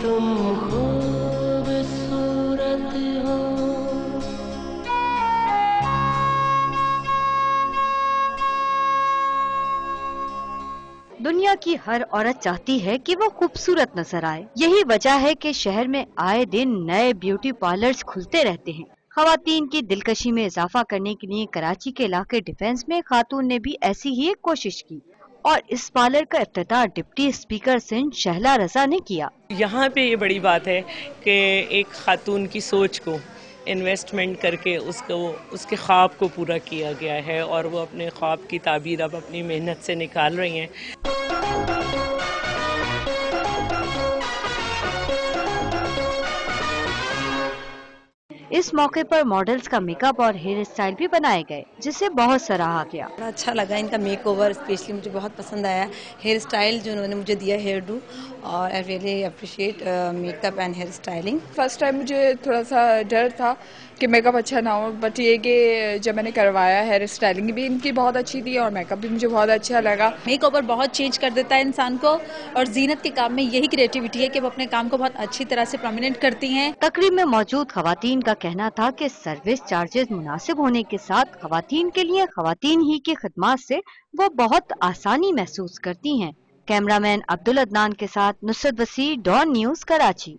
तुम खूबसूरत हो। दुनिया की हर औरत चाहती है कि वो खूबसूरत नजर आए। यही वजह है कि शहर में आए दिन नए ब्यूटी पार्लर्स खुलते रहते हैं। खवातीन की दिलकशी में इजाफा करने के लिए कराची के इलाके डिफेंस में खातून ने भी ऐसी ही एक कोशिश की और इस पार्लर का इफ्तिताह डिप्टी स्पीकर सिंध शहला रजा ने किया। यहाँ पे ये बड़ी बात है कि एक खातून की सोच को इन्वेस्टमेंट करके उसके ख्वाब को पूरा किया गया है और वो अपने ख्वाब की ताबीर अब अपनी मेहनत से निकाल रही हैं। इस मौके पर मॉडल्स का मेकअप और हेयर स्टाइल भी बनाए गए, जिसे बहुत सराहा गया। बड़ा अच्छा लगा इनका मेक ओवर, स्पेशली मुझे बहुत पसंद आया। हेयर स्टाइल जो उन्होंने मुझे दिया, हेयर डू, और I really appreciate makeup and hair styling. First time मुझे थोड़ा सा डर था कि मेकअप अच्छा ना हो, बट ये कि जब मैंने करवाया, हेयर स्टाइलिंग भी इनकी बहुत अच्छी थी और मेकअप भी मुझे बहुत अच्छा लगा। मेक ओवर बहुत चेंज कर देता है इंसान को, और जीनत के काम में यही क्रिएटिविटी है कि वो अपने काम को बहुत अच्छी तरह से प्रोमिनेंट करती हैं। तकरीब में मौजूद खवातीन का कहना था कि सर्विस चार्जेस मुनासिब होने के साथ खवातीन के लिए खवातीन ही की खिदमत से वो बहुत आसानी महसूस करती हैं। कैमरामैन अब्दुल अदनान के साथ नुसरत वसी, डॉन न्यूज़, कराची।